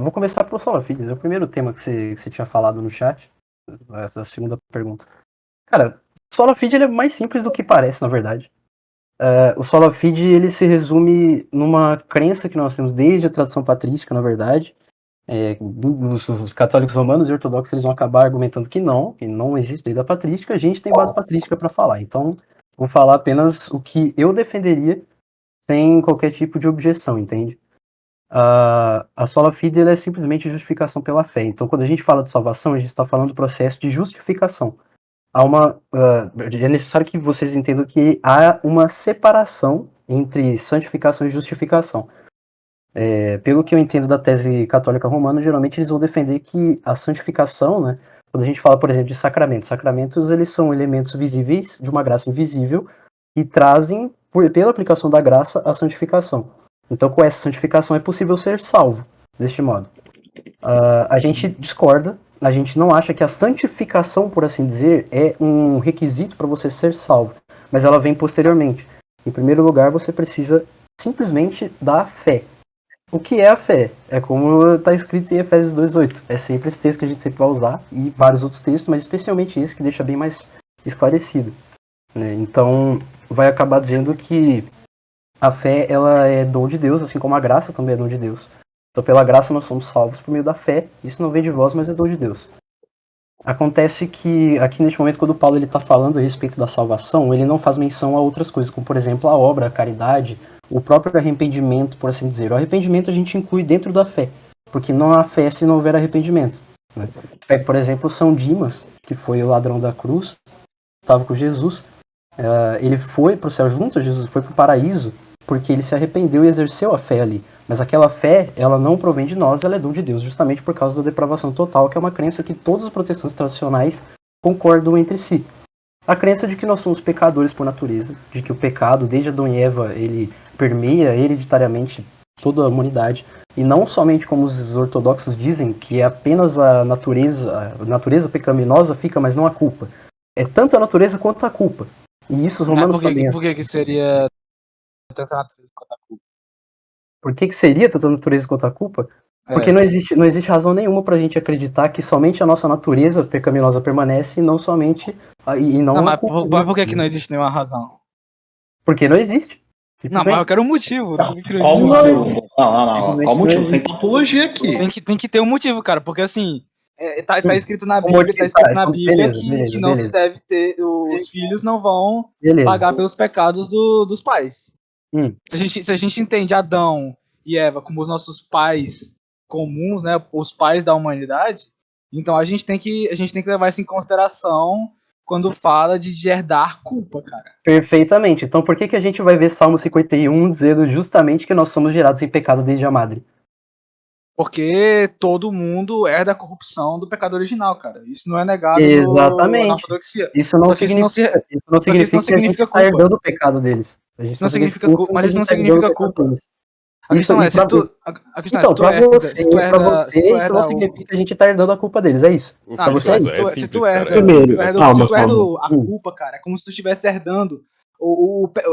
Vou começar pelo Sola Fide, é o primeiro tema que você tinha falado no chat. Essa é a segunda pergunta. Cara, o Sola Fide ele é mais simples do que parece, na verdade. O Sola Fide ele se resume numa crença que nós temos desde a tradição patrística, na verdade. Os católicos romanos e ortodoxos eles vão acabar argumentando que não existe lei da patrística, a gente tem base patrística para falar. Então, vou falar apenas o que eu defenderia sem qualquer tipo de objeção, entende? A sola fide é simplesmente justificação pela fé. Então, quando a gente fala de salvação, a gente está falando do processo de justificação. É necessário que vocês entendam que há uma separação entre santificação e justificação. Pelo que eu entendo da tese católica romana, geralmente eles vão defender que a santificação, né, quando a gente fala, por exemplo, de sacramentos eles são elementos visíveis de uma graça invisível e trazem, pela aplicação da graça, a santificação. Então, com essa santificação é possível ser salvo, deste modo. A gente discorda, a gente não acha que a santificação, por assim dizer, é um requisito para você ser salvo, mas ela vem posteriormente. Em primeiro lugar, você precisa simplesmente da fé. O que é a fé? É como está escrito em Efésios 2:8. É sempre esse texto que a gente sempre vai usar, e vários outros textos, mas especialmente esse que deixa bem mais esclarecido, né? Então, vai acabar dizendo que a fé ela é dom de Deus, assim como a graça também é dom de Deus. Então, pela graça nós somos salvos por meio da fé. Isso não vem de vós, mas é dom de Deus. Acontece que aqui neste momento, quando o Paulo está falando a respeito da salvação, ele não faz menção a outras coisas, como por exemplo a obra, a caridade, o próprio arrependimento, por assim dizer. O arrependimento a gente inclui dentro da fé, porque não há fé se não houver arrependimento, né? Pega, por exemplo, São Dimas, que foi o ladrão da cruz, estava com Jesus. Ele foi para o céu junto a Jesus, foi para o paraíso, porque ele se arrependeu e exerceu a fé ali. Mas aquela fé, ela não provém de nós, ela é dom de Deus, justamente por causa da depravação total, que é uma crença que todos os protestantes tradicionais concordam entre si. A crença de que nós somos pecadores por natureza, de que o pecado, desde Adão e Eva, ele permeia hereditariamente toda a humanidade, e não somente como os ortodoxos dizem, que é apenas a natureza pecaminosa fica, mas não a culpa. É tanto a natureza quanto a culpa. E isso os romanos também. Por que seria tanta natureza quanto a culpa? Por que seria tanta natureza quanto a culpa? Porque não existe razão nenhuma pra gente acreditar que somente a nossa natureza pecaminosa permanece e não somente Mas por que não existe nenhuma razão? Porque não existe. Não, mas eu quero um motivo. Qual o motivo? Não. Qual o motivo? Tem topologia aqui. Tem que ter um motivo, cara, porque assim, tá escrito na Bíblia, que não se deve ter, os filhos não vão pagar pelos pecados dos pais. Se a gente entende Adão e Eva como os nossos pais comuns, né, os pais da humanidade, então a gente tem que levar isso em consideração quando fala de herdar culpa, cara. Perfeitamente. Então por que a gente vai ver Salmo 51 dizendo justamente que nós somos gerados em pecado desde a madre? Porque todo mundo herda a corrupção do pecado original, cara. Isso não é negado na ortodoxia. Isso não significa que a gente está herdando o pecado deles. Isso não significa culpa. Mas isso não significa culpa. A questão é, se tu herda, isso não significa que a gente tá herdando a culpa deles, é isso. Pra você é isso. Se tu herda a culpa, cara, é como se tu estivesse herdando,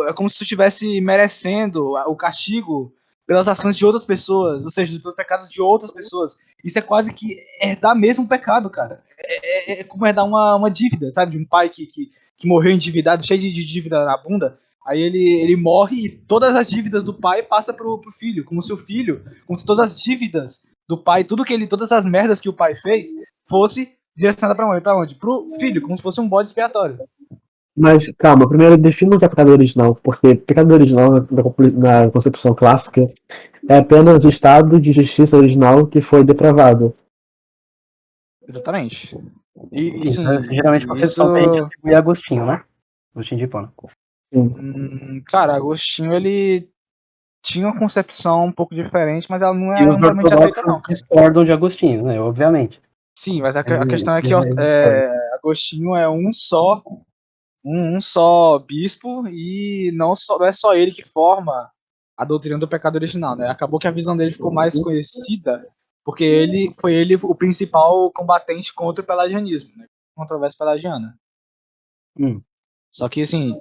é como se tu estivesse merecendo o castigo pelas ações de outras pessoas, ou seja, pelos pecados de outras pessoas. Isso é quase que herdar mesmo um pecado, cara. É como herdar uma dívida, sabe? De um pai que morreu endividado, cheio de dívida na bunda. Aí ele morre e todas as dívidas do pai passam pro filho, como se todas as dívidas do pai, todas as merdas que o pai fez, fosse direcionada pra onde? Pro filho, como se fosse um bode expiatório. Mas, calma, primeiro defina o que é pecado original, porque pecado original, na concepção clássica, é apenas o estado de justiça original que foi depravado. Exatamente. Geralmente a concepção que a gente atribui a Agostinho, né? Agostinho de Hipona. Cara, Agostinho, ele tinha uma concepção um pouco diferente, mas ela não é amplamente aceita, não, cara. Discordam de Agostinho, né? Obviamente. Sim, mas a questão é que Agostinho é um só bispo e não é só ele que forma a doutrina do pecado original, né? Acabou que a visão dele ficou mais conhecida porque ele foi o principal combatente contra o pelagianismo, né? Controvérsia pelagiana. Só que, assim,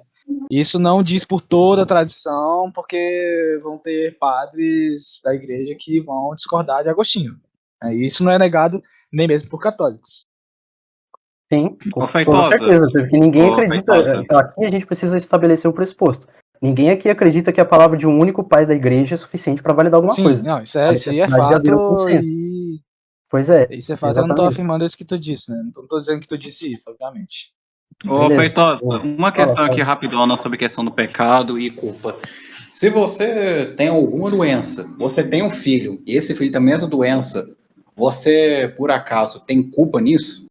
Isso não diz por toda a tradição, porque vão ter padres da igreja que vão discordar de Agostinho. Isso não é negado nem mesmo por católicos. Sim, com certeza, porque ninguém acredita. Aqui a gente precisa estabelecer o pressuposto. Ninguém aqui acredita que a palavra de um único pai da igreja é suficiente para validar alguma coisa. Não, isso aí é fato. Pois é. Isso é fato, eu não tô afirmando isso que tu disse, né? Não tô dizendo que tu disse isso, obviamente. Ô, Feitosa, uma questão aqui rapidona sobre a questão do pecado e culpa. Se você tem alguma doença, você tem um filho, e esse filho tem a mesma doença, você, por acaso, tem culpa nisso?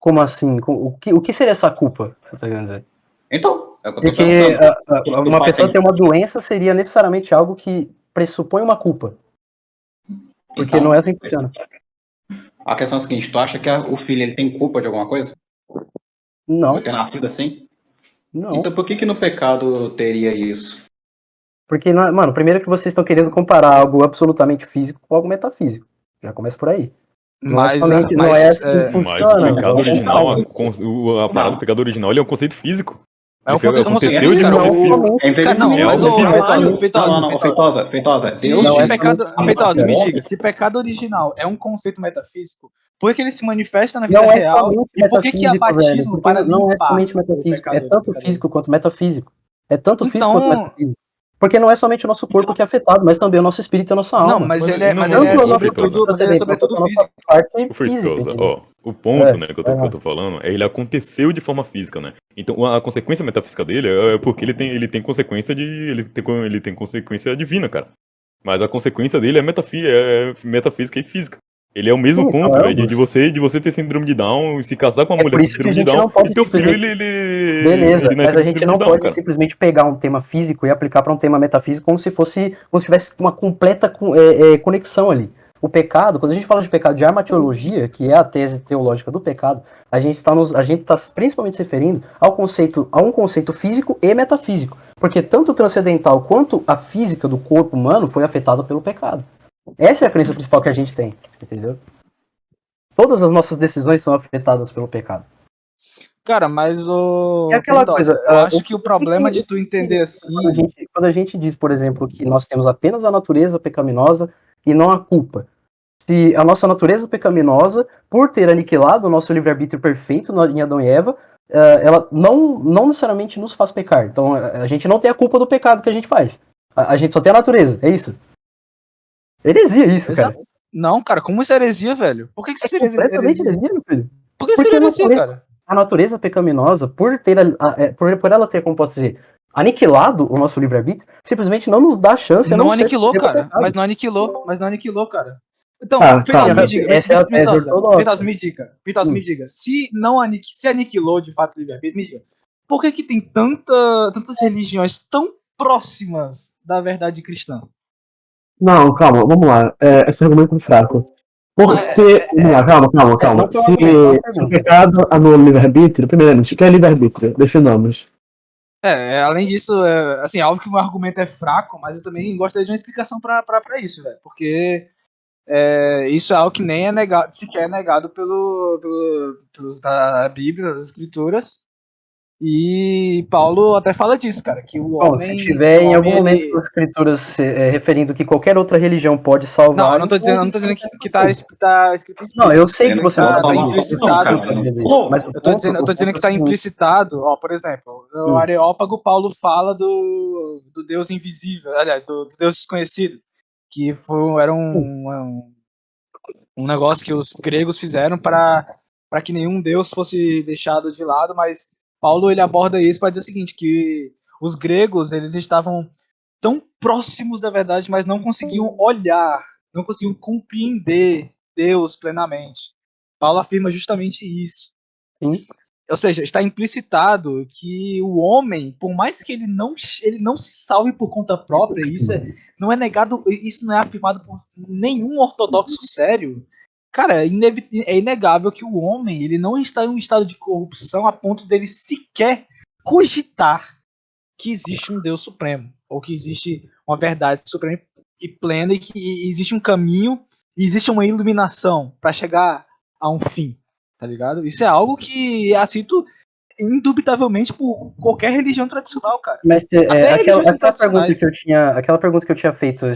Como assim? O que seria essa culpa? Você tá querendo dizer? Então, é o que eu tô Porque perguntando. uma pessoa ter uma doença seria necessariamente algo que pressupõe uma culpa. Porque então, não é assim que funciona. A questão é a seguinte, tu acha que o filho ele tem culpa de alguma coisa? Não. Por ter nascido assim? Não. Então por que no pecado teria isso? Porque, mano, primeiro que vocês estão querendo comparar algo absolutamente físico com algo metafísico. Já começa por aí. Mas não é assim que funciona. Mas o pecado original, a parada do pecado original, ele é um conceito físico. É um conceito aconteceu de cara. conceito físico. Feitosa, me diga, se pecado original é um conceito metafísico, por que ele se manifesta na vida real e por que há batismo para limpar? Não é somente metafísico, é tanto físico quanto metafísico. É tanto físico quanto metafísico. Porque não é somente o nosso corpo que é afetado, mas também o nosso espírito e a nossa alma. Não, mas ele é sobretudo físico. Feitosa, o ponto, né, que eu tô falando, é ele aconteceu de forma física, né? Então a consequência metafísica dele é porque ele tem consequência ele tem consequência divina, cara. Mas a consequência dele é metafísica e física. Ele é o mesmo ponto, velho, de você ter síndrome de Down, se casar com uma mulher com síndrome de Down, e teu filho, Beleza, mas a gente não pode simplesmente pegar um tema físico e aplicar para um tema metafísico como se tivesse uma completa conexão ali. O pecado, quando a gente fala de pecado de armatiologia, que é a tese teológica do pecado, a gente está principalmente se referindo a um conceito físico e metafísico. Porque tanto o transcendental quanto a física do corpo humano foi afetada pelo pecado. Essa é a crença principal que a gente tem, entendeu? Todas as nossas decisões são afetadas pelo pecado. Cara, mas é aquela coisa, eu acho que o problema de tu entender assim... Quando a gente diz, por exemplo, que nós temos apenas a natureza pecaminosa e não a culpa. Se a nossa natureza pecaminosa, por ter aniquilado o nosso livre-arbítrio perfeito em Adão e Eva, ela não necessariamente nos faz pecar. Então a gente não tem a culpa do pecado que a gente faz. A gente só tem a natureza, é isso. Heresia isso, cara. Não, cara, como isso é heresia, velho? Por que isso seria completamente heresia, meu filho? Por que seria heresia, cara? A natureza pecaminosa, por ela ter, como posso dizer, aniquilado o nosso livre-arbítrio, simplesmente não nos dá chance a não aniquilou, cara. Mas não aniquilou, cara. Então, Feitosa, me diga. Feitosa, me diga. Se aniquilou de fato o livre-arbítrio, me diga. Por que tem tantas religiões tão próximas da verdade cristã? Não, calma, vamos lá. Esse argumento é fraco. Porque. Calma. Se o pecado anula o livre-arbítrio, primeiramente, o que é livre-arbítrio? Definamos. Além disso, assim, óbvio que o meu argumento é fraco, mas eu também gostaria de uma explicação pra isso, velho. Porque isso é algo que nem é negado, sequer é negado pelos da Bíblia, das Escrituras. E Paulo até fala disso, cara, que o homem... Se tiver em algum momento as escrituras referindo que qualquer outra religião pode salvar... Não, eu não tô dizendo que tá escrito explícito. Não, eu sei que você não tá implicitado. Eu tô dizendo que tá implicitado, por exemplo, no Areópago, Paulo fala do Deus invisível, aliás, do Deus desconhecido, que era um negócio que os gregos fizeram para que nenhum Deus fosse deixado de lado, mas Paulo ele aborda isso para dizer o seguinte, que os gregos eles estavam tão próximos da verdade, mas não conseguiam olhar, não conseguiam compreender Deus plenamente. Paulo afirma justamente isso. Sim. Ou seja, está implicitado que o homem, por mais que ele não se salve por conta própria, isso não é negado, isso não é afirmado por nenhum ortodoxo sério. Cara, é inegável que o homem ele não está em um estado de corrupção a ponto dele sequer cogitar que existe um Deus supremo, ou que existe uma verdade suprema e plena, e que existe um caminho, e existe uma iluminação para chegar a um fim, tá ligado? Isso é algo que indubitavelmente por qualquer religião tradicional, cara. Mas aquela pergunta que eu tinha feito